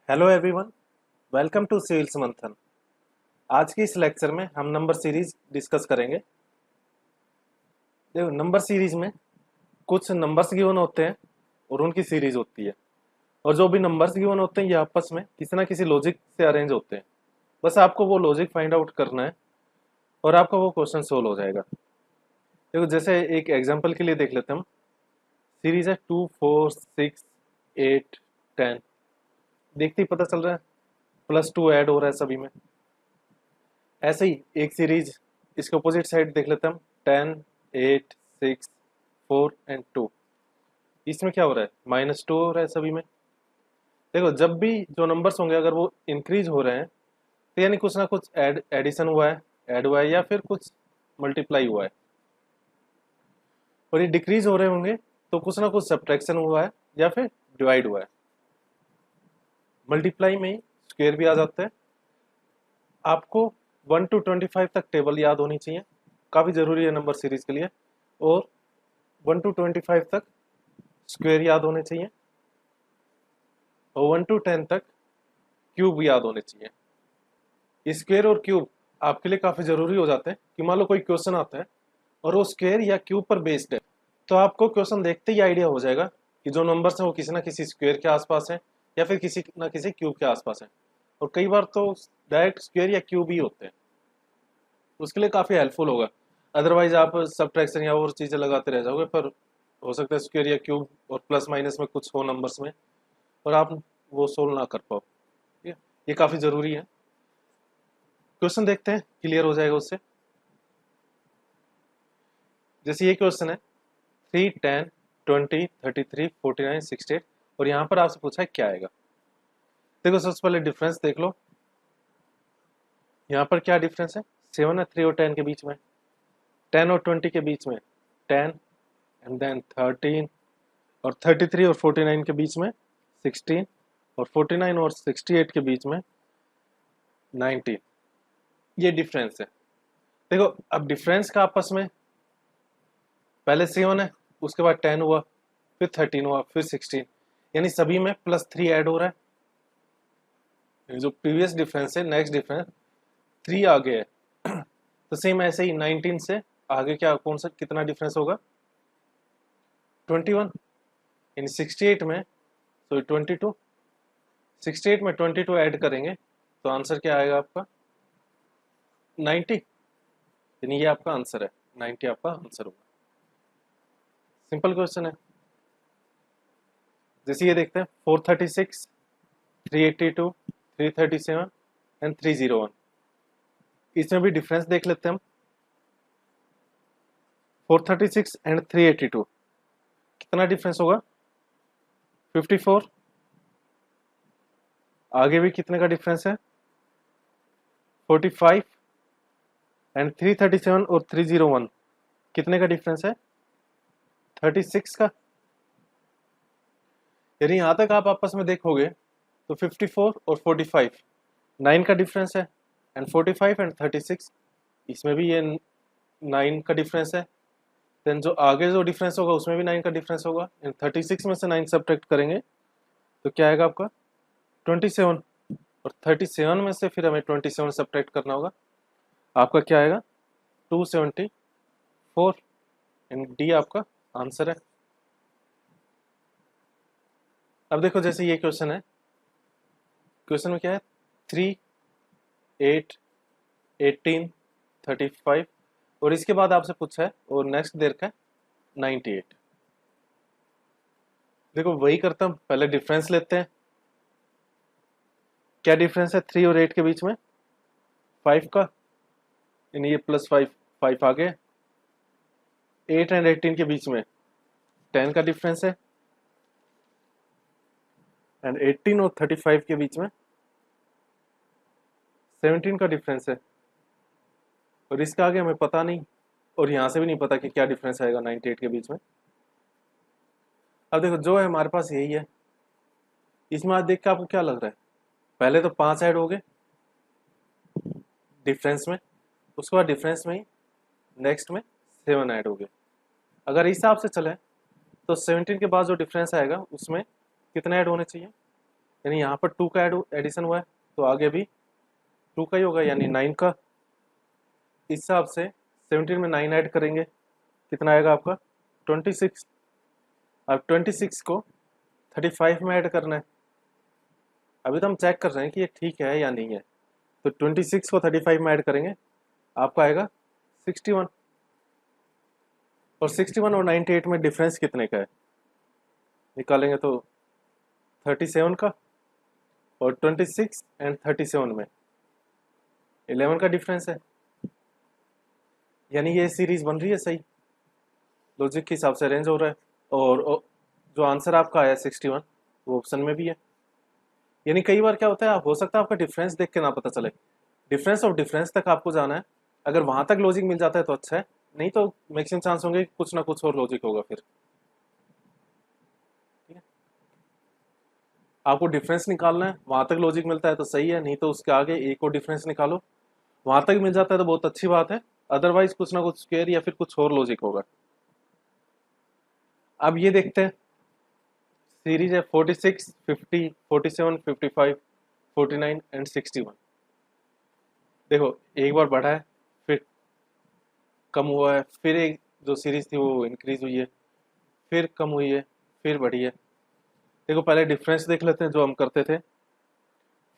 Hello everyone, welcome to sales Manthan. आज की इस लेक्चर में हम नंबर सीरीज डिस्कस करेंगे। देखो, नंबर सीरीज में कुछ नंबर्स गिवन होते हैं और उनकी सीरीज होती है। और जो भी नंबर्स गिवन होते हैं ये आपस में किसी ना किसी लॉजिक से अरेंज होते हैं। बस आपको वो लॉजिक फाइंड आउट करना है और आपका वो क्वेश्चन सोल्व हो जाएगा। देखो, जैसे एक एग्जांपल के लिए देख लेते हैं हम। सीरीज है 2 4 6 8 10। देखते ही पता चल रहा है +2 ऐड हो रहा है सभी में। ऐसे ही एक सीरीज इसके अपोजिट साइड देख लेते हैं हम। 10 8 6 4 एंड 2। इसमें क्या हो रहा है? -2 हो रहा है सभी में। देखो, जब भी जो नंबर्स होंगे अगर वो इंक्रीज हो रहे हैं तो यानी कुछ ना कुछ एडिशन हुआ है, ऐड हुआ है या फिर कुछ मल्टीप्लाई हुआ है। और ये डिक्रीज हो रहे होंगे तो कुछ ना कुछ सब्ट्रैक्शन हुआ है या फिर डिवाइड हुआ है। मल्टीप्लाई में ही स्क्वायर भी आ जाता है। आपको 1 to 25 तक टेबल याद होनी चाहिए, काफ़ी ज़रूरी है नंबर सीरीज के लिए। और 1 to 25 तक स्क्वायर याद होने चाहिए और 1 to 10 तक क्यूब याद होने चाहिए। स्क्वायर और क्यूब आपके लिए काफ़ी ज़रूरी हो जाते हैं कि मान लो कोई क्वेश्चन आता है और वो स्क्वायर या क्यूब पर बेस्ड है, तो आपको क्वेश्चन देखते ही आइडिया हो जाएगा कि जो नंबर्स हैं वो किसी ना किसी स्क्वायर के आसपास हैं या फिर किसी ना किसी क्यूब के आसपास हैं। और कई बार तो डायरेक्ट स्क्वायर या क्यूब ही होते हैं। उसके लिए काफ़ी हेल्पफुल होगा। अदरवाइज आप सब्ट्रैक्शन या और चीज़ें लगाते रह जाओगे, पर हो सकता है स्क्वायर या क्यूब और प्लस माइनस में कुछ हो नंबर्स में और आप वो सोल्व ना कर पाओ। ठीक है, ये काफ़ी ज़रूरी है। क्वेश्चन देखते हैं, क्लियर हो जाएगा उससे। जैसे ये क्वेश्चन है 3 10 20 33 49 68 और यहाँ पर आपसे पूछा है क्या आएगा। देखो, सबसे पहले डिफरेंस देख लो। यहाँ पर क्या डिफरेंस है? 7 है 3 और 10 के बीच में, 10 और 20 के बीच में 10 एंड देन 13 और 33 और 49 के बीच में 16 और 49 और 68 के बीच में 19। ये डिफरेंस है। देखो, अब डिफरेंस का आपस में पहले 7 है, उसके बाद 10 हुआ, फिर 13 हुआ, फिर 16, यानी सभी में +3 ऐड हो रहा है। जो प्रीवियस डिफरेंस है, नेक्स्ट डिफरेंस 3 आगे है। तो सेम ऐसे ही 19 से आगे क्या कौन सा कितना डिफरेंस होगा? 21। यानी 68 में, सॉरी 22, 68 में 22 ऐड करेंगे तो आंसर क्या आएगा आपका? 90। यानी ये आपका आंसर है, 90 आपका आंसर होगा। सिंपल क्वेश्चन है। जैसे ये देखते हैं 436 382 337 एंड 301। इसमें भी डिफरेंस देख लेते हैं हम। 436 एंड 382 कितना डिफरेंस होगा? 54। आगे भी कितने का डिफरेंस है? 45 एंड 337 और 301 कितने का डिफरेंस है? 36 का। यानी यहां तक आप आपस में देखोगे तो 54 और 45 9 का डिफरेंस है, एंड 45 एंड 36 इसमें भी ये 9 का डिफरेंस है। देन जो आगे जो डिफरेंस होगा उसमें भी 9 का डिफरेंस होगा, एंड 36 में से 9 सब्ट्रैक्ट करेंगे तो क्या आएगा आपका? 27। और 37 में से फिर हमें 27 सब्ट्रैक्ट करना होगा, आपका क्या आएगा? 274। एंड डी आपका आंसर है। अब देखो, जैसे ये क्वेश्चन है, क्वेश्चन में क्या है? 3 8 18 35 और इसके बाद आपसे पूछा है और नेक्स्ट देर का 98। देखो, वही करता हूं, पहले डिफरेंस लेते हैं। क्या डिफरेंस है 3 और 8 के बीच में? 5 का। यानी ये +5, 5 आ गए। 8 एंड 18 के बीच में 10 का डिफरेंस है, एंड 18 और 35 के बीच में 17 का डिफरेंस है। और इसका आगे हमें पता नहीं, और यहाँ से भी नहीं पता कि क्या डिफरेंस आएगा 98 के बीच में। अब देखो, जो है हमारे पास यही है। इसमें आज देख के आपको क्या लग रहा है? पहले तो 5 ऐड हो गए डिफरेंस में, उसके बाद डिफरेंस में ही नेक्स्ट में 7 ऐड हो गए। अगर इस हिसाब से चले तो 17 के बाद जो डिफरेंस आएगा उसमें कितने ऐड होने चाहिए? यानी यहाँ पर 2 का एडिशन हुआ है तो आगे भी 2 का ही होगा, यानी 9 का। इस हिसाब से 17 में 9 ऐड करेंगे, कितना आएगा आपका 26। अब 26 को 35 में ऐड करना है। अभी तो हम चेक कर रहे हैं कि ये ठीक है या नहीं है। तो 26 को 35 में ऐड करेंगे, आपका आएगा 61। और 61 और 98 में डिफरेंस कितने का है निकालेंगे तो 37 का, और 26 एंड 37 में 11 का डिफरेंस है। यानी ये सीरीज बन रही है सही, लॉजिक के हिसाब से अरेंज हो रहा है। और जो आंसर आपका आया 61 वो ऑप्शन में भी है। यानी कई बार क्या होता है, हो सकता है आपका डिफरेंस देख के ना पता चले, डिफरेंस ऑफ डिफरेंस तक आपको जाना है। अगर वहां तक लॉजिक मिल जाता है तो अच्छा है, नहीं तो मैक्सिमम चांस होंगे कि कुछ ना कुछ और लॉजिक होगा फिर। ठीक है, आपको डिफरेंस निकालना है, वहां तक लॉजिक मिलता है तो सही है, नहीं तो उसके आगे एक और डिफरेंस निकालो। वहां तक मिल जाता है तो बहुत अच्छी बात है, अदरवाइज कुछ ना कुछ स्क्वायर या फिर कुछ और लॉजिक होगा। अब ये देखते हैं, सीरीज है 46, 50, 47, 55, 49 एंड 61। देखो एक बार बढ़ा है, फिर कम हुआ है, फिर एक जो सीरीज थी वो इंक्रीज हुई है, फिर कम हुई है, फिर बढ़ी है। देखो पहले डिफरेंस देख लेते हैं जो हम करते थे।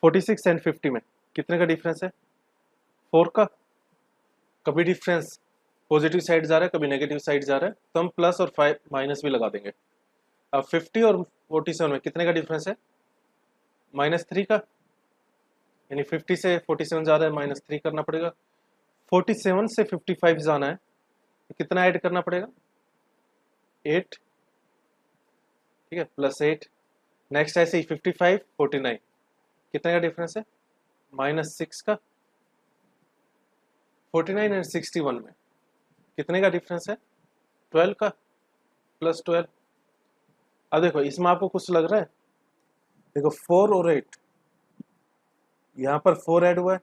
46 एंड 50 में कितने का डिफरेंस है, 4 का। कभी डिफरेंस पॉजिटिव साइड जा रहा है, कभी नेगेटिव साइड जा रहा है, तो हम प्लस और 5 माइनस भी लगा देंगे। अब 50 और 47 में कितने का डिफरेंस है, -3 का। यानी 50 से 47 जा रहा है, -3 करना पड़ेगा। 47 से 55 जाना है तो कितना ऐड करना पड़ेगा, 8। ठीक है, +8। नेक्स्ट ऐसे ही 55, 49 कितने का डिफरेंस है, -6 का। 49 एंड 61 में कितने का डिफरेंस है, 12 का, +12। अब देखो इसमें आपको कुछ लग रहा है, देखो 4 और 8, यहाँ पर 4 ऐड हुआ है,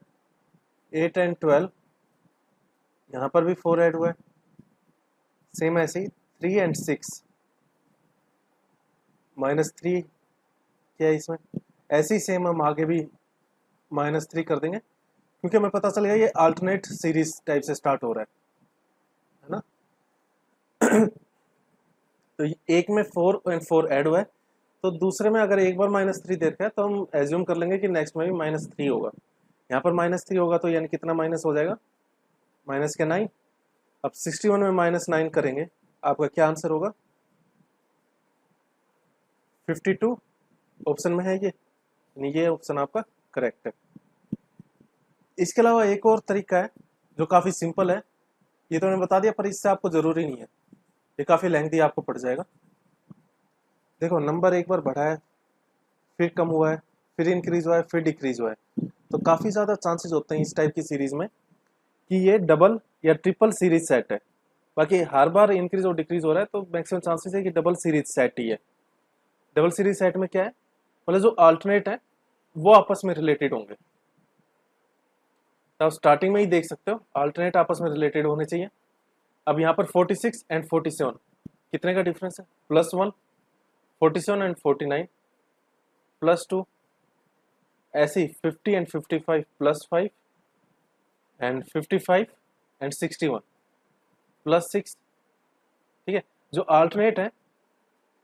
8 एंड 12, यहाँ पर भी 4 ऐड हुआ है, सेम ऐसे ही 3 एंड 6, -3 क्या है इसमें। ऐसे ही सेम हम आगे भी -3 कर देंगे, क्योंकि हमें पता चल गया ये अल्टरनेट सीरीज टाइप से स्टार्ट हो रहा है ना। तो एक में 4 एंड 4 ऐड हुआ है, तो दूसरे में अगर एक बार -3 देखा है तो हम एज्यूम कर लेंगे कि नेक्स्ट में भी -3 होगा। यहाँ पर -3 होगा तो यानी कितना माइनस हो जाएगा, -9। अब 61 में -9 करेंगे, आपका क्या आंसर होगा, 52 ऑप्शन में है ये, यानी ये ऑप्शन आपका करेक्ट है। इसके अलावा एक और तरीका है जो काफ़ी सिंपल है, ये तो मैंने बता दिया पर इससे आपको ज़रूरी नहीं है, ये काफ़ी लेंथी आपको पड़ जाएगा। देखो नंबर एक बार बढ़ा है, फिर कम हुआ है, फिर इंक्रीज हुआ है, फिर डिक्रीज हुआ है, तो काफ़ी ज़्यादा चांसेस होते हैं इस टाइप की सीरीज में कि ये डबल या ट्रिपल सीरीज सेट है। बाकी हर बार इंक्रीज और डिक्रीज हो रहा है तो मैक्सिमम चांसेस है कि डबल सीरीज सेट ही है। डबल सीरीज सेट में क्या है, मतलब जो अल्टरनेट है वो आपस में रिलेटेड होंगे। तो आप स्टार्टिंग में ही देख सकते हो अल्टरनेट आपस में रिलेटेड होने चाहिए। अब यहाँ पर 46 एंड 47 कितने का डिफरेंस है, +1। 47 एंड 49 +2। ऐसे ही 50 एंड 55 +5 एंड 55 एंड 61 +6। ठीक है, जो अल्टरनेट है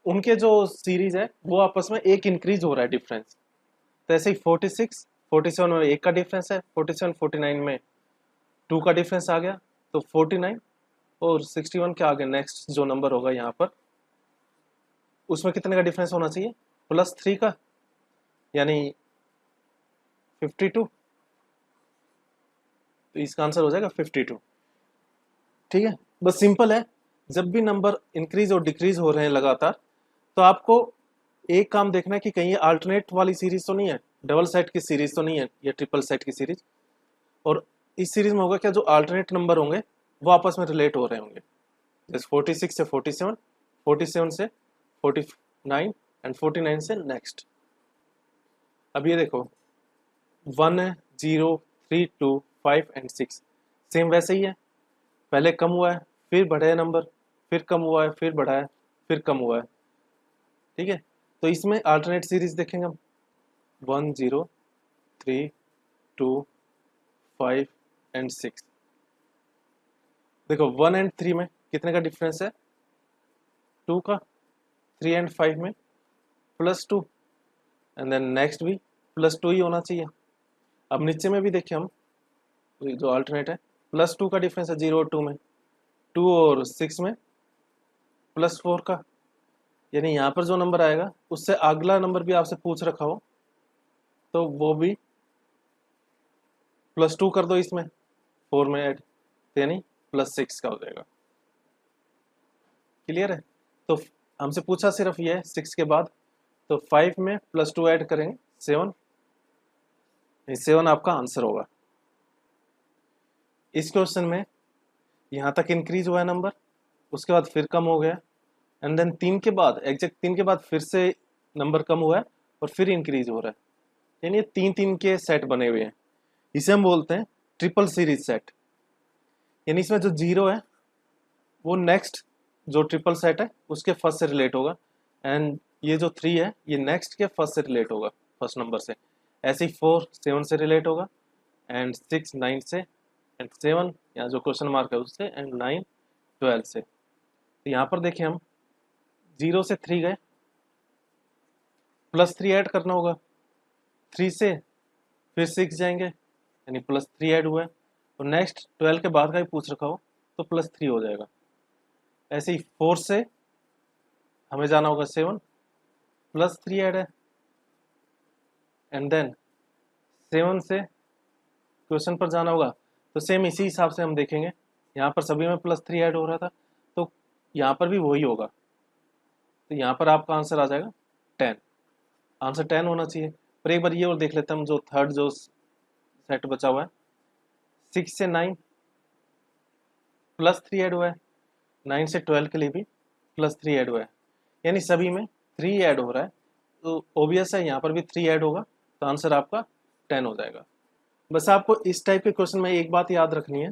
उनके जो सीरीज है वो आपस में एक इंक्रीज हो रहा है डिफरेंस। तो ऐसे ही 46 47 में एक का डिफरेंस है, 47 49 में 2 का डिफरेंस आ गया, तो 49 और 61 के आगे नेक्स्ट जो नंबर होगा यहाँ पर उसमें कितने का डिफरेंस होना चाहिए, +3 का, यानी 52। तो इसका आंसर हो जाएगा 52। ठीक है, बस सिंपल है। जब भी नंबर इंक्रीज और डिक्रीज हो रहे हैं लगातार, तो आपको एक काम देखना है कि कहीं ये अल्टरनेट वाली सीरीज तो नहीं है, डबल सेट की सीरीज तो नहीं है, या ट्रिपल सेट की सीरीज। और इस सीरीज में होगा क्या, जो अल्टरनेट नंबर होंगे वो आपस में रिलेट हो रहे होंगे, जैसे 46 से 47, 47 से 49 एंड 49 से नेक्स्ट। अब ये देखो 1 है, 0, 3, 2, 5 एंड 6 सेम वैसे ही है, पहले कम हुआ है, फिर बढ़ा है नंबर, फिर कम हुआ है, फिर बढ़ा है, फिर कम हुआ है। ठीक है, तो इसमें अल्टरनेट सीरीज देखेंगे हम। 1 0 3 2 5 एंड 6। देखो 1 एंड 3 में कितने का डिफरेंस है? 2 का। 3 एंड 5 में +2, एंड देन नेक्स्ट भी +2 ही होना चाहिए। अब नीचे में भी देखिए हम, जो अल्टरनेट है, +2 का डिफरेंस है 0 और 2 में, 2 और 6 में +4 का। यानी यहाँ पर जो नंबर आएगा उससे अगला नंबर भी आपसे पूछ रखा हो तो वो भी +2 कर दो इसमें, 4 में ऐड, यानी +6 का हो जाएगा। क्लियर है? तो हमसे पूछा सिर्फ ये है 6 के बाद, तो 5 में +2 ऐड करेंगे 7, 7 आपका आंसर होगा। इस क्वेश्चन में यहाँ तक इंक्रीज हुआ है नंबर, उसके बाद फिर कम हो गया, एंड देन 3 के बाद, एग्जैक्ट 3 के बाद फिर से नंबर कम हुआ है और फिर इंक्रीज हो रहा है। यानी ये 3-3 के सेट बने हुए हैं। इसे हम बोलते हैं ट्रिपल सीरीज सेट। यानी इसमें जो 0 है वो नेक्स्ट जो ट्रिपल सेट है उसके फर्स्ट से रिलेट होगा, एंड ये जो 3 है ये नेक्स्ट के फर्स्ट से रिलेट होगा, फर्स्ट नंबर से। ऐसे ही 4 7 से रिलेट होगा, एंड 6 9 से, एंड 7 यहाँ जो क्वेश्चन मार्क है उससे, एंड 9 12 से। तो यहाँ पर देखिए हम 0 से 3 गए, +3 ऐड करना होगा, 3 से फिर 6 जाएंगे, यानी +3 ऐड हुआ है, और नेक्स्ट 12 के बाद का भी पूछ रखा हो तो +3 हो जाएगा। ऐसे ही 4 से हमें जाना होगा 7, +3 ऐड है, एंड देन 7 से क्वेश्चन पर जाना होगा, तो सेम इसी हिसाब से हम देखेंगे। यहाँ पर सभी में +3 ऐड हो रहा था, तो यहाँ पर भी वही होगा, तो यहाँ पर आपका आंसर आ जाएगा 10। आंसर 10 होना चाहिए। पर एक बार ये और देख लेते हैं हम, जो थर्ड जो सेट बचा हुआ है, 6 से 9 +3 ऐड हुआ है, 9 से 12 के लिए भी +3 ऐड हुआ है, यानी सभी में 3 ऐड हो रहा है, तो ओबियस है यहाँ पर भी 3 ऐड होगा, तो आंसर आपका 10 हो जाएगा। बस आपको इस टाइप के क्वेश्चन में एक बात याद रखनी है,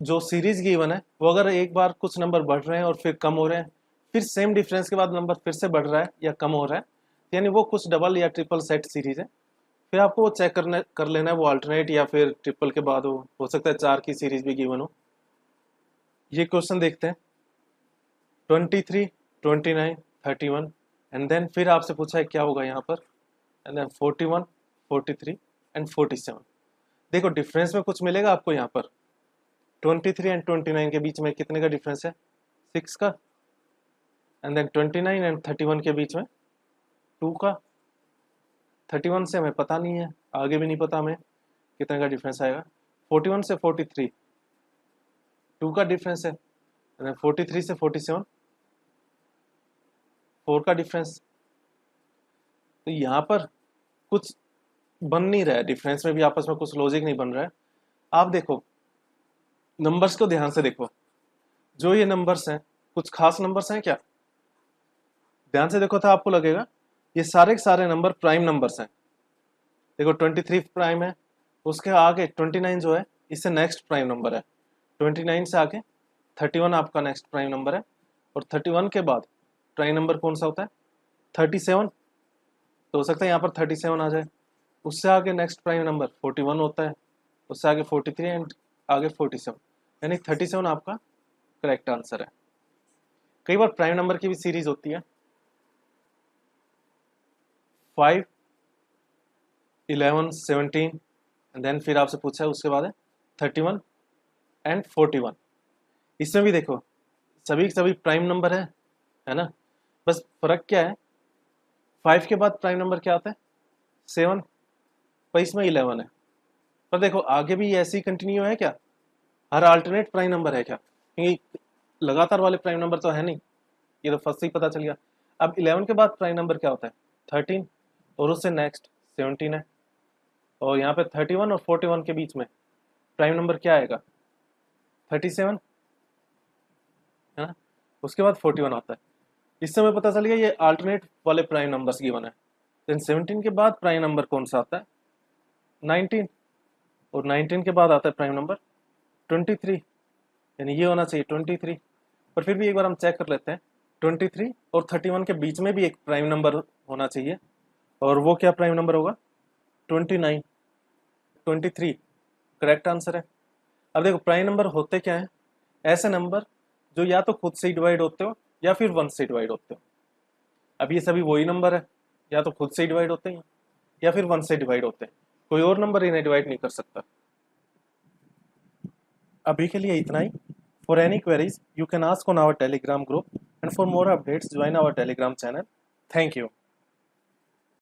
जो सीरीज गिवन है वो अगर एक बार कुछ नंबर बढ़ रहे हैं और फिर कम हो रहे हैं, फिर सेम डिफरेंस के बाद नंबर फिर से बढ़ रहा है या कम हो रहा है, यानी वो कुछ डबल या ट्रिपल सेट सीरीज है। फिर आपको वो चेक कर लेना है, वो अल्टरनेट या फिर ट्रिपल के बाद हो सकता है 4 की सीरीज भी गिवन हो। ये क्वेश्चन देखते हैं, 23 29 31, एंड देन फिर आपसे पूछा है क्या होगा यहाँ पर, एंड देन 41 43 एंड 47। देखो डिफरेंस में कुछ मिलेगा आपको यहाँ पर, 23 एंड 29 के बीच में कितने का डिफरेंस है? 6 का, एंड देन 29 एंड 31 के बीच में 2 का। 31 से हमें पता नहीं है, आगे भी नहीं पता हमें कितने का डिफरेंस आएगा। 41 से 43 2 का डिफरेंस है, एंड देन 43 से 47 4 का डिफरेंस। तो यहाँ पर कुछ बन नहीं रहा है, डिफरेंस में भी आपस में कुछ लॉजिक नहीं बन रहा है। आप देखो नंबर्स को ध्यान से देखो, जो ये नंबर्स हैं कुछ खास नंबर्स हैं क्या? ध्यान से देखो तो आपको लगेगा ये सारे के सारे नंबर प्राइम नंबर्स हैं। देखो 23 प्राइम है, उसके आगे 29 जो है इससे नेक्स्ट प्राइम नंबर है, 29 से आगे 31 आपका नेक्स्ट प्राइम नंबर है, और 31 के बाद प्राइम नंबर कौन सा होता है? 37। तो हो सकता है यहाँ पर 37 आ जाए। उससे आगे नेक्स्ट प्राइम नंबर 41 होता है, उससे आगे 43 एंड आगे 47, यानी 37 आपका करेक्ट आंसर है। कई बार प्राइम नंबर की भी सीरीज होती है, 5 11 17, एंड देन फिर आपसे पूछा है उसके बाद है 31 एंड 41। इसमें भी देखो सभी सभी प्राइम नंबर है ना, बस फर्क क्या है, 5 के बाद प्राइम नंबर क्या आता है? 7, पर इसमें 11 है। पर देखो आगे भी ऐसे ही कंटिन्यू है क्या? हर अल्टरनेट प्राइम नंबर है क्या? क्योंकि लगातार वाले प्राइम नंबर तो है नहीं, ये तो फर्स्ट से ही पता चल गया। अब 11 के बाद प्राइम नंबर क्या होता है? 13, और उससे नेक्स्ट 17 है, और यहाँ पे 31 और 41 के बीच में प्राइम नंबर क्या आएगा? 37 है ना, उसके बाद 41 आता है। इससे हमें पता चल गया ये अल्टरनेट वाले प्राइम नंबर्स गिवन है। देन 17 के बाद प्राइम नंबर कौन सा आता है? 19, और 19 के बाद आता है प्राइम नंबर 23, यानी ये होना चाहिए 23। पर फिर भी एक बार हम चेक कर लेते हैं, 23 और 31 के बीच में भी एक प्राइम नंबर होना चाहिए, और वो क्या प्राइम नंबर होगा? 29, 23 करेक्ट आंसर है। अब देखो प्राइम नंबर होते क्या है? ऐसे नंबर जो या तो खुद से डिवाइड होते हो या फिर वन से डिवाइड होते हो। अब ये सभी वही नंबर है, या तो खुद से डिवाइड होते हैं या फिर वन से डिवाइड होते हैं, कोई और नंबर इन्हें डिवाइड नहीं कर सकता। अभी के लिए इतना ही। For any queries you can ask on our Telegram group, and for more updates join our Telegram channel. Thank you.